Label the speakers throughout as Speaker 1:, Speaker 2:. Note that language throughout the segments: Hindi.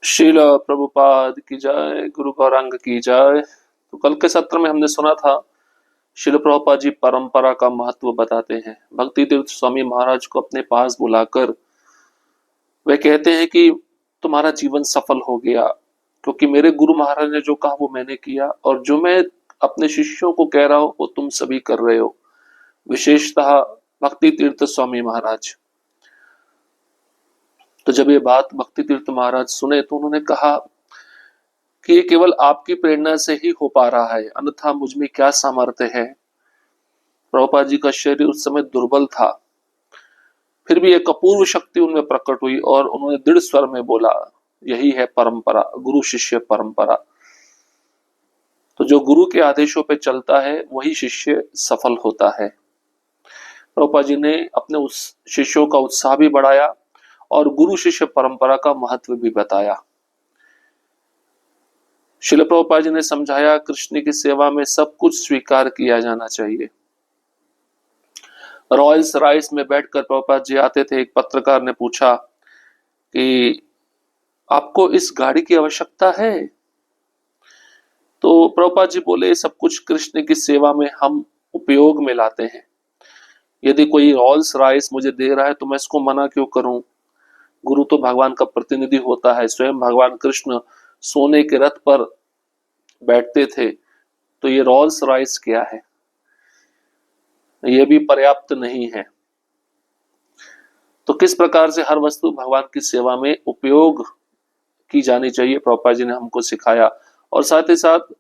Speaker 1: शील प्रभुपाद की जय, गुरु गौरांग की जय। तो कल के सत्र में हमने सुना था शिल प्रभुपाद जी परंपरा का महत्व बताते हैं। भक्ति तीर्थ स्वामी महाराज को अपने पास बुलाकर वे कहते हैं कि तुम्हारा जीवन सफल हो गया, क्योंकि मेरे गुरु महाराज ने जो कहा वो मैंने किया, और जो मैं अपने शिष्यों को कह रहा हूं वो तुम सभी कर रहे हो, विशेषतः भक्ति तीर्थ स्वामी महाराज। तो जब ये बात भक्ति तीर्थ महाराज सुने तो उन्होंने कहा कि ये केवल आपकी प्रेरणा से ही हो पा रहा है, अन्यथा मुझ में क्या सामर्थ्य है। प्रभुपाद जी का शरीर उस समय दुर्बल था, फिर भी एक अपूर्व शक्ति उनमें प्रकट हुई और उन्होंने दृढ़ स्वर में बोला, यही है परंपरा, गुरु शिष्य परंपरा। तो जो गुरु के आदेशों पे चलता है वही शिष्य सफल होता है। प्रभुपाद जी ने अपने उस शिष्यों का उत्साह भी बढ़ाया और गुरु शिष्य परंपरा का महत्व भी बताया। शिल प्रभुपाद जी ने समझाया, कृष्ण की सेवा में सब कुछ स्वीकार किया जाना चाहिए। रॉयल्स राइस में बैठकर प्रभुपाद जी आते थे। एक पत्रकार ने पूछा कि आपको इस गाड़ी की आवश्यकता है? तो प्रभुपाद जी बोले, सब कुछ कृष्ण की सेवा में हम उपयोग में लाते हैं। यदि कोई रॉयल्स राइस मुझे दे रहा है तो मैं इसको मना क्यों करूं? गुरु तो भगवान का प्रतिनिधि होता है। स्वयं भगवान कृष्ण सोने के रथ पर बैठते थे, तो ये रॉयल्स राइस क्या है? ये भी पर्याप्त नहीं है। तो किस प्रकार से हर वस्तु भगवान की सेवा में उपयोग की जानी चाहिए, प्रभुपाद जी ने हमको सिखाया। और साथ ही साथ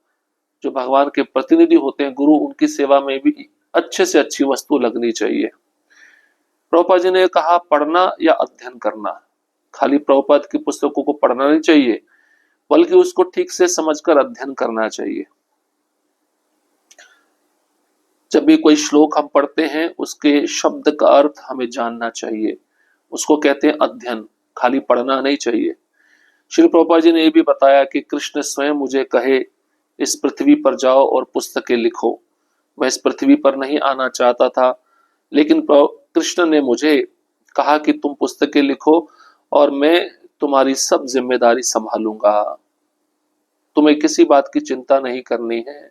Speaker 1: जो भगवान के प्रतिनिधि होते हैं गुरु, उनकी सेवा में भी अच्छे से अच्छी वस्तु लगनी चाहिए। प्रभुपाद जी ने कहा, पढ़ना या अध्ययन करना। खाली प्रभुपाद की पुस्तकों को पढ़ना नहीं चाहिए, बल्कि उसको ठीक से समझकर अध्ययन करना चाहिए। जब भी कोई श्लोक हम पढ़ते हैं उसके शब्द का अर्थ हमें जानना चाहिए, उसको कहते हैं अध्ययन, खाली पढ़ना नहीं चाहिए। श्री प्रभुपाद जी ने यह भी बताया कि कृष्ण स्वयं मुझे कहे, इस पृथ्वी पर जाओ और पुस्तकें लिखो। मैं इस पृथ्वी पर नहीं आना चाहता था, लेकिन कृष्ण ने मुझे कहा कि तुम पुस्तकें लिखो और मैं तुम्हारी सब जिम्मेदारी संभालूंगा, तुम्हें किसी बात की चिंता नहीं करनी है।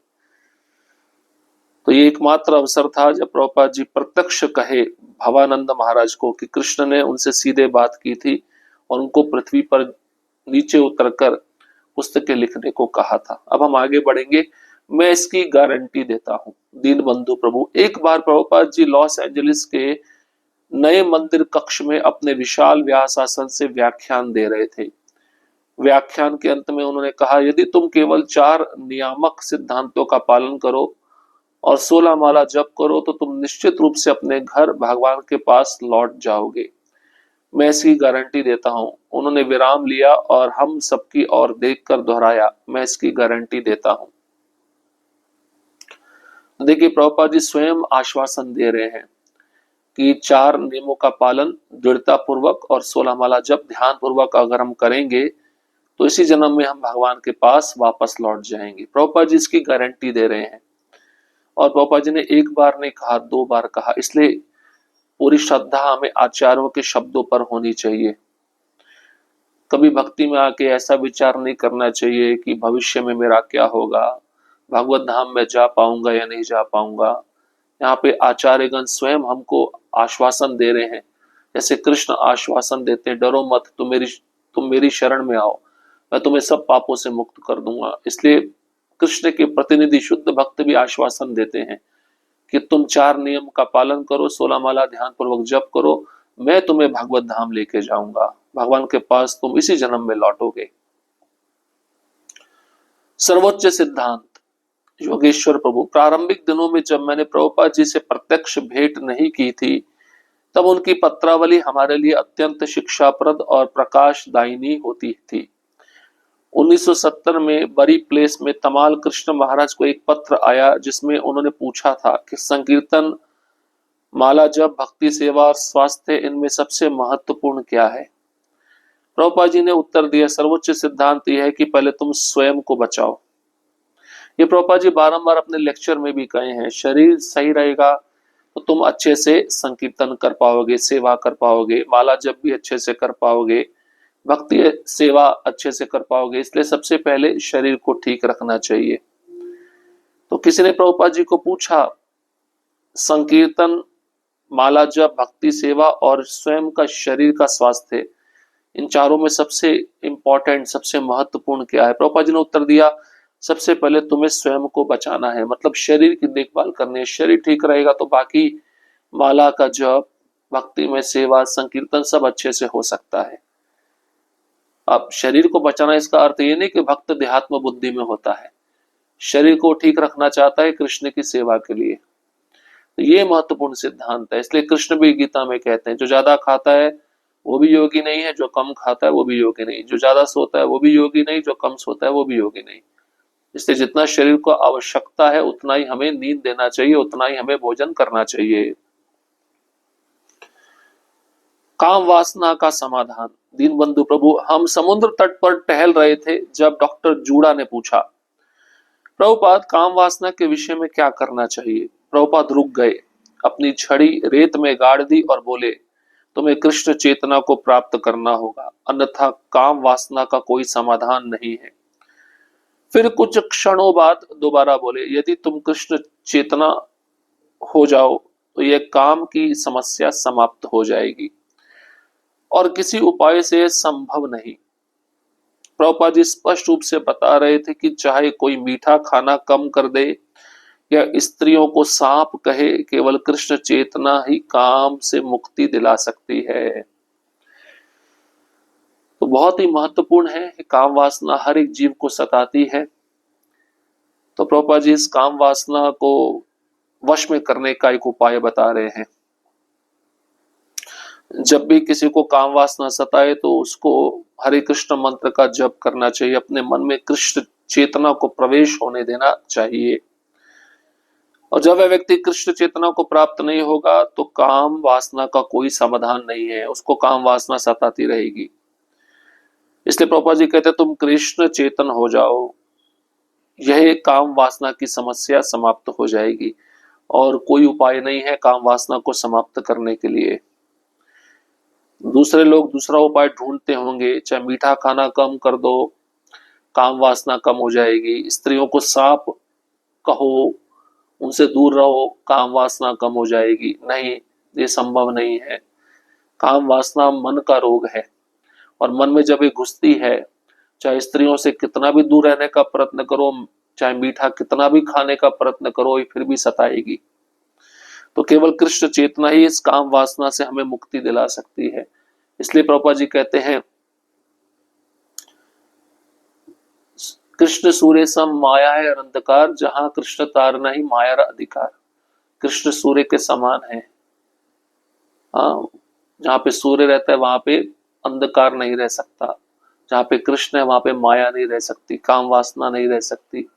Speaker 1: तो ये एकमात्र अवसर था जब प्रभुपाद जी प्रत्यक्ष कहे भवानंद महाराज को कि कृष्ण ने उनसे सीधे बात की थी और उनको पृथ्वी पर नीचे उतरकर पुस्तकें लिखने को कहा था। अब हम आगे बढ़ेंगे। मैं इसकी गारंटी देता हूं, दीन बंधु प्रभु। एक बार प्रभुपाद जी लॉस एंजलिस के नए मंदिर कक्ष में अपने विशाल व्यासासन से व्याख्यान दे रहे थे। व्याख्यान के अंत में उन्होंने कहा, यदि तुम केवल 4 नियामक सिद्धांतों का पालन करो और 16 माला जप करो तो तुम निश्चित रूप से अपने घर भगवान के पास लौट जाओगे। मैं इसकी गारंटी देता हूं। उन्होंने विराम लिया और हम सबकी ओर देखकर दोहराया, मैं इसकी गारंटी देता हूं। देखिए, प्रभुपाद जी स्वयं आश्वासन दे रहे हैं कि 4 नियमों का पालन दृढ़ता पूर्वक और 16 माला जप ध्यान पूर्वक अगर हम करेंगे तो इसी जन्म में हम भगवान के पास वापस लौट जाएंगे। प्रभुपाद जी इसकी गारंटी दे रहे हैं। और प्रभुपाद जी ने एक बार नहीं कहा, 2 बार कहा। इसलिए पूरी श्रद्धा हमें आचार्यों के शब्दों पर होनी चाहिए। कभी भक्ति में आके ऐसा विचार नहीं करना चाहिए कि भविष्य में मेरा क्या होगा, भगवत धाम में जा पाऊंगा या नहीं जा पाऊंगा। यहाँ पे आचार्यगण स्वयं हमको आश्वासन दे रहे हैं, जैसे कृष्ण आश्वासन देते हैं, डरो मत, तुम मेरी शरण में आओ, मैं तुम्हें सब पापों से मुक्त कर दूंगा। इसलिए कृष्ण के प्रतिनिधि शुद्ध भक्त भी आश्वासन देते हैं कि तुम 4 नियम का पालन करो, 16 माला ध्यान पूर्वक जप करो, मैं तुम्हें भगवत धाम लेके जाऊंगा, भगवान के पास तुम इसी जन्म में लौटोगे। सर्वोच्च सिद्धांत। योगेश्वर प्रभु, प्रारंभिक दिनों में जब मैंने प्रभुपाद जी से प्रत्यक्ष भेंट नहीं की थी, तब उनकी पत्रावली हमारे लिए अत्यंत शिक्षाप्रद और प्रकाशदायिनी होती थी। 1970 में बरी प्लेस में तमाल कृष्ण महाराज को एक पत्र आया जिसमें उन्होंने पूछा था कि संकीर्तन, माला जप, भक्ति सेवा और स्वास्थ्य, इनमें सबसे महत्वपूर्ण क्या है? प्रभुपाद जी ने उत्तर दिया, सर्वोच्च सिद्धांत यह है कि पहले तुम स्वयं को बचाओ। ये प्रभुपाद जी बारंबार अपने लेक्चर में भी कहे हैं। शरीर सही रहेगा तो तुम अच्छे से संकीर्तन कर पाओगे, सेवा कर पाओगे, माला जप भी अच्छे से कर पाओगे, भक्ति सेवा अच्छे से कर पाओगे। इसलिए सबसे पहले शरीर को ठीक रखना चाहिए। तो किसी ने प्रभुपाद जी को पूछा, संकीर्तन, माला जप, भक्ति सेवा और स्वयं का शरीर का स्वास्थ्य, इन चारों में सबसे इंपॉर्टेंट, सबसे महत्वपूर्ण क्या है? प्रभुपाद जी ने उत्तर दिया, सबसे पहले तुम्हें स्वयं को बचाना है, मतलब शरीर की देखभाल करनी है। शरीर ठीक रहेगा तो बाकी माला का जप, भक्ति में सेवा, संकीर्तन सब अच्छे से हो सकता है। अब शरीर को बचाना, इसका अर्थ ये नहीं कि भक्त देहात्म बुद्धि में होता है। शरीर को ठीक रखना चाहता है कृष्ण की सेवा के लिए। तो ये महत्वपूर्ण सिद्धांत है। इसलिए कृष्ण भी गीता में कहते हैं, जो ज्यादा खाता है वो भी योगी नहीं है, जो कम खाता है वो भी योगी नहीं, जो ज्यादा सोता है वो भी योगी नहीं, जो कम सोता है वो भी योगी नहीं। इसलिए जितना शरीर को आवश्यकता है उतना ही हमें नींद देना चाहिए, उतना ही हमें भोजन करना चाहिए। काम वासना का समाधान। दीनबंधु प्रभु, हम समुद्र तट पर टहल रहे थे जब डॉक्टर जूड़ा ने पूछा, प्रभुपाद काम वासना के विषय में क्या करना चाहिए? प्रभुपाद रुक गए, अपनी छड़ी रेत में गाड़ दी और बोले, तुम्हें कृष्ण चेतना को प्राप्त करना होगा, अन्यथा काम वासना का कोई समाधान नहीं है। फिर कुछ क्षणों बाद दोबारा बोले, यदि तुम कृष्ण चेतना हो जाओ तो यह काम की समस्या समाप्त हो जाएगी और किसी उपाय से संभव नहीं। प्रभुपाद जी स्पष्ट रूप से बता रहे थे कि चाहे कोई मीठा खाना कम कर दे या स्त्रियों को सांप कहे, केवल कृष्ण चेतना ही काम से मुक्ति दिला सकती है। तो बहुत ही महत्वपूर्ण है कि काम वासना हर एक जीव को सताती है। तो प्रभुपाद जी इस काम वासना को वश में करने का एक उपाय बता रहे हैं। जब भी किसी को काम वासना सताए तो उसको हरे कृष्ण मंत्र का जप करना चाहिए, अपने मन में कृष्ण चेतना को प्रवेश होने देना चाहिए। और जब वह व्यक्ति कृष्ण चेतना को प्राप्त नहीं होगा तो काम वासना का कोई समाधान नहीं है, उसको काम वासना सताती रहेगी। इसलिए प्रभुपाद जी कहते हैं, तुम कृष्ण चेतन हो जाओ, यह काम वासना की समस्या समाप्त हो जाएगी और कोई उपाय नहीं है काम वासना को समाप्त करने के लिए। दूसरे लोग दूसरा उपाय ढूंढते होंगे, चाहे मीठा खाना कम कर दो, काम वासना कम हो जाएगी, स्त्रियों को सांप कहो, उनसे दूर रहो, काम वासना कम हो जाएगी। नहीं, ये संभव नहीं है। काम वासना मन का रोग है और मन में जब ये घुसती है, चाहे स्त्रियों से कितना भी दूर रहने का प्रयत्न करो, चाहे मीठा कितना भी खाने का प्रयत्न करो, ये फिर भी सताएगी। तो केवल कृष्ण चेतना ही इस काम वासना से हमें मुक्ति दिला सकती है। इसलिए प्रभुपाद जी कहते हैं, कृष्ण सूर्य सम माया है अंधकार, जहां कृष्ण तारना ही माया अधिकार। कृष्ण सूर्य के समान है। हाँ, जहाँ पे सूर्य रहता है वहां पे अंधकार नहीं रह सकता, जहाँ पे कृष्ण है वहां पे माया नहीं रह सकती, काम वासना नहीं रह सकती।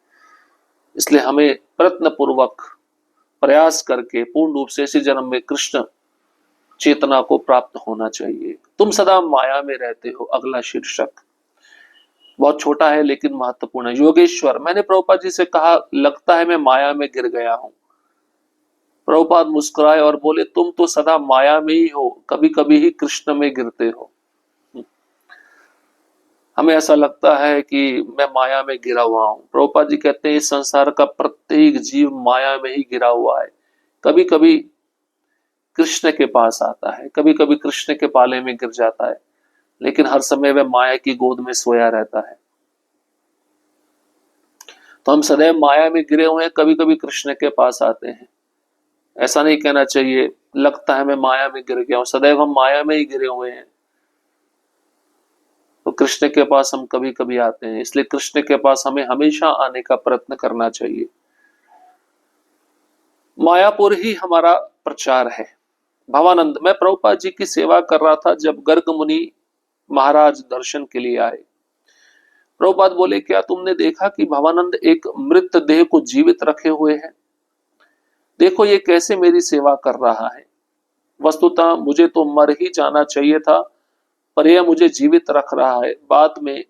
Speaker 1: इसलिए हमें प्रयत्न पूर्वक प्रयास करके पूर्ण रूप से इसी जन्म में कृष्ण चेतना को प्राप्त होना चाहिए। तुम सदा माया में रहते हो, अगला शीर्षक बहुत छोटा है लेकिन महत्वपूर्ण है। योगेश्वर, मैंने प्रभुपाद जी से कहा, लगता है मैं माया में गिर गया हूं। प्रभुपाद मुस्कुराए और बोले, तुम तो सदा माया में ही हो, कभी कभी ही कृष्ण में गिरते हो। हमें ऐसा लगता है कि मैं माया में गिरा हुआ हूं। प्रभुपाद जी कहते हैं, इस संसार का प्रत्येक जीव माया में ही गिरा हुआ है। कभी कभी कृष्ण के पास आता है, कभी कभी कृष्ण के पाले में गिर जाता है, लेकिन हर समय वह माया की गोद में सोया रहता है। तो हम सदैव माया में गिरे हुए हैं, कभी कभी कृष्ण के पास आते हैं। ऐसा नहीं कहना चाहिए लगता है मैं माया में गिर गया हूं, सदैव हम माया में ही गिरे हुए हैं। तो कृष्ण के पास हम कभी कभी आते हैं, इसलिए कृष्ण के पास हमें हमेशा आने का प्रयत्न करना चाहिए। मायापुर ही हमारा प्रचार है। भवानंद, मैं प्रभुपाद जी की सेवा कर रहा था जब गर्ग मुनि महाराज दर्शन के लिए आए। प्रभुपाद बोले, क्या तुमने देखा कि भवानंद एक मृत देह को जीवित रखे हुए है? देखो ये कैसे मेरी सेवा कर रहा है। वस्तुतः मुझे तो मर ही जाना चाहिए था, पर यह मुझे जीवित रख रहा है। बाद में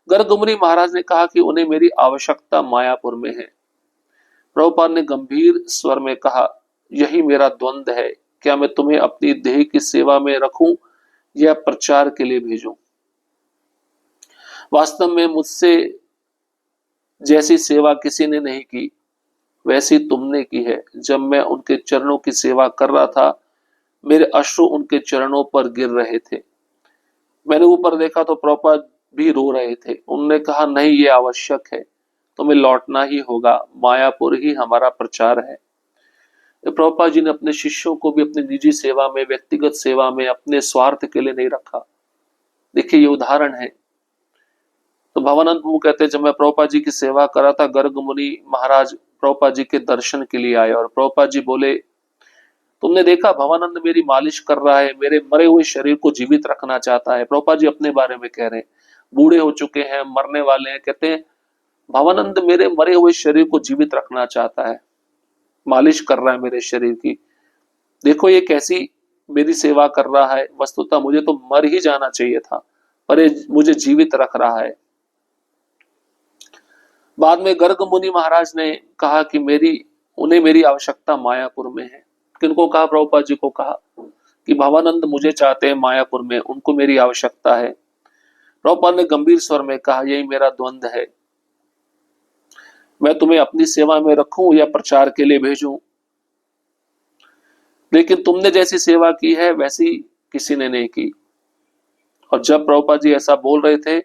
Speaker 1: गर्ग मुनि महाराज ने कहा कि उन्हें मेरी आवश्यकता मायापुर में है। प्रभुपाद ने गंभीर स्वर में कहा, यही मेरा द्वंद्व है, क्या मैं तुम्हें अपनी देह की सेवा में रखूं या प्रचार के लिए भेजूं? वास्तव में मुझसे जैसी सेवा किसी ने नहीं की वैसी तुमने की है। जब मैं उनके चरणों की सेवा कर रहा था मेरे अश्रु उनके चरणों पर गिर रहे थे। मैंने ऊपर देखा तो प्रभुपाद भी रो रहे थे। उन्होंने कहा नहीं ये आवश्यक है, तुम्हें लौटना ही होगा, मायापुर ही हमारा प्रचार है। तो प्रभुपाद जी ने अपने शिष्यों को भी अपनी निजी सेवा में, व्यक्तिगत सेवा में अपने स्वार्थ के लिए नहीं रखा। देखिए ये उदाहरण है। तो भवानंद प्रभु कहते हैं जब मैं प्रभुपाद जी की सेवा कर रहा था गर्ग मुनि महाराज प्रभुपाद जी के दर्शन के लिए आए और प्रभुपाद जी बोले तुमने देखा भवानंद मेरी मालिश कर रहा है, मेरे मरे हुए शरीर को जीवित रखना चाहता है। प्रभुपाद जी अपने बारे में कह रहे हैं, बूढ़े हो चुके हैं, मरने वाले हैं, कहते हैं भवानंद मेरे मरे हुए शरीर को जीवित रखना चाहता है, मालिश कर रहा है मेरे शरीर की। देखो ये कैसी मेरी सेवा कर रहा है, वस्तुतः मुझे तो मर ही जाना चाहिए था पर ये मुझे जीवित रख रहा है। बाद में गर्ग मुनि महाराज ने कहा कि उन्हें मेरी आवश्यकता मायापुर में है। किनको कहा? प्रभुपाद जी को कहा कि भवानंद मुझे चाहते हैं मायापुर में, उनको मेरी आवश्यकता है। प्रभुपाद ने गंभीर स्वर में कहा यही मेरा द्वंद्व है, मैं तुम्हें अपनी सेवा में रखूं या प्रचार के लिए भेजूं। लेकिन तुमने जैसी सेवा की है वैसी किसी ने नहीं की। और जब प्रभुपाद जी ऐसा बोल रहे थे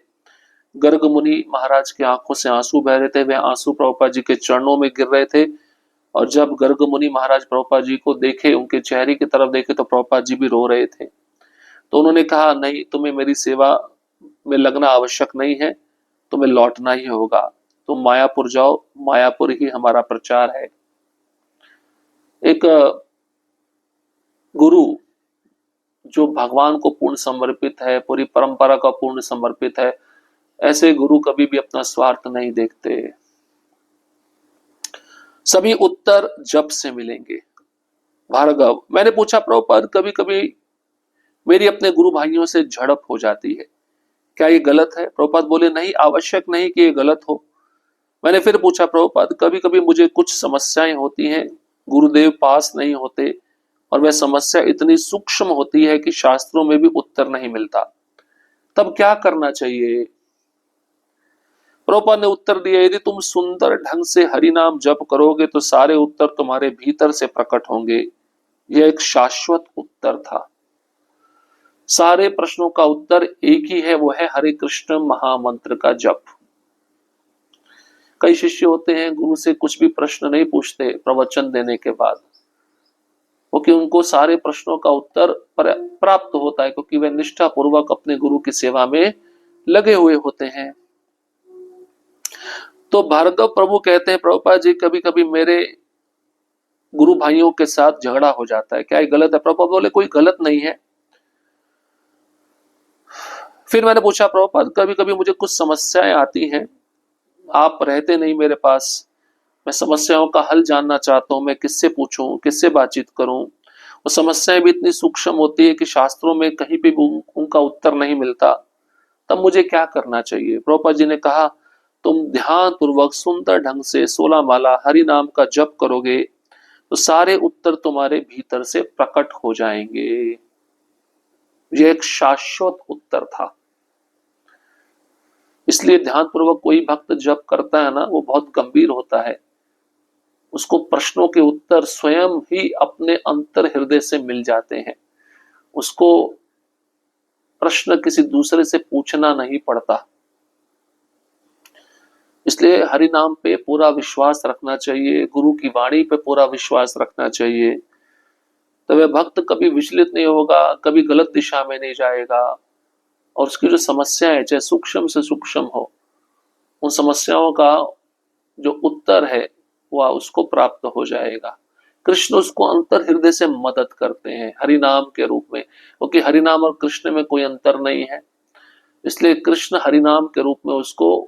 Speaker 1: गर्ग मुनि महाराज की आंखों से आंसू बह रहे थे, वे आंसू प्रभुपाद जी के चरणों में गिर रहे थे। और जब गर्ग मुनि महाराज प्रभुपाद जी को देखे, उनके चेहरे की तरफ देखे तो प्रभुपाद जी भी रो रहे थे। तो उन्होंने कहा नहीं तुम्हें मेरी सेवा में लगना आवश्यक नहीं है, तुम्हें लौटना ही होगा, तुम मायापुर जाओ, मायापुर ही हमारा प्रचार है। एक गुरु जो भगवान को पूर्ण समर्पित है, पूरी परंपरा का पूर्ण समर्पित है, ऐसे गुरु कभी भी अपना स्वार्थ नहीं देखते। सभी उत्तर जप से मिलेंगे। भार्गव, मैंने पूछा प्रभुपाद कभी कभी मेरी अपने गुरु भाइयों से झड़प हो जाती है, क्या ये गलत है? प्रभुपाद बोले नहीं, आवश्यक नहीं कि ये गलत हो। मैंने फिर पूछा प्रभुपाद कभी कभी मुझे कुछ समस्याएं होती हैं, गुरुदेव पास नहीं होते और वह समस्या इतनी सूक्ष्म होती है कि शास्त्रों में भी उत्तर नहीं मिलता, तब क्या करना चाहिए? प्रभुपाद ने उत्तर दिया यदि तुम सुंदर ढंग से हरि नाम जप करोगे तो सारे उत्तर तुम्हारे भीतर से प्रकट होंगे। यह एक शाश्वत उत्तर था। सारे प्रश्नों का उत्तर एक ही है, वो है हरे कृष्ण महामंत्र का जप। कई शिष्य होते हैं गुरु से कुछ भी प्रश्न नहीं पूछते प्रवचन देने के बाद, क्योंकि उनको सारे प्रश्नों का उत्तर प्राप्त होता है, क्योंकि वे निष्ठा पूर्वक अपने गुरु की सेवा में लगे हुए होते हैं। तो भार्गव प्रभु कहते हैं प्रभुपाद जी कभी कभी मेरे गुरु भाइयों के साथ झगड़ा हो जाता है, क्या ये गलत है? प्रभुपाद बोले कोई गलत नहीं है। फिर मैंने पूछा प्रभुपाद कभी कभी मुझे कुछ समस्याएं आती हैं, आप रहते नहीं मेरे पास, मैं समस्याओं का हल जानना चाहता हूं, मैं किससे पूछूं, किससे बातचीत करूं? वो समस्याएं भी इतनी सूक्ष्म होती है कि शास्त्रों में कहीं भी उनका उत्तर नहीं मिलता, तब मुझे क्या करना चाहिए? प्रभुपाद जी ने कहा तुम ध्यान पूर्वक सुंदर ढंग से 16 माला हरि नाम का जप करोगे तो सारे उत्तर तुम्हारे भीतर से प्रकट हो जाएंगे। यह एक शाश्वत उत्तर था। इसलिए ध्यान पूर्वक कोई भक्त जप करता है ना, वो बहुत गंभीर होता है, उसको प्रश्नों के उत्तर स्वयं ही अपने अंतर हृदय से मिल जाते हैं, उसको प्रश्न किसी दूसरे से पूछना नहीं पड़ता। इसलिए हरि नाम पे पूरा विश्वास रखना चाहिए, गुरु की वाणी पे पूरा विश्वास रखना चाहिए, तो वह भक्त कभी विचलित नहीं होगा, कभी गलत दिशा में नहीं जाएगा। और उसकी जो समस्या है चाहे सूक्ष्म से सूक्ष्म हो, उन समस्याओं का जो उत्तर है वह उसको प्राप्त हो जाएगा। कृष्ण उसको अंतर हृदय से मदद करते हैं हरि नाम के रूप में, क्योंकि हरि नाम और कृष्ण में कोई अंतर नहीं है, इसलिए कृष्ण हरि नाम के रूप में उसको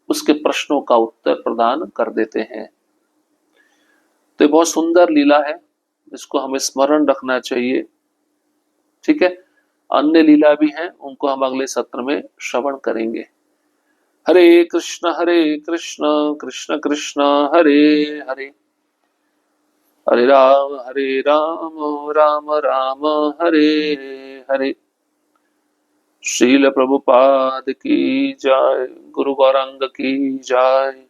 Speaker 1: उसके प्रश्नों का उत्तर प्रदान कर देते हैं। तो ये बहुत सुंदर लीला है, इसको हमें स्मरण रखना चाहिए। ठीक है, अन्य लीला भी हैं, उनको हम अगले सत्र में श्रवण करेंगे। हरे कृष्ण कृष्ण कृष्ण हरे हरे, हरे राम राम राम हरे हरे। श्रील प्रभुपाद की जय। गुरु गौरांग की जय।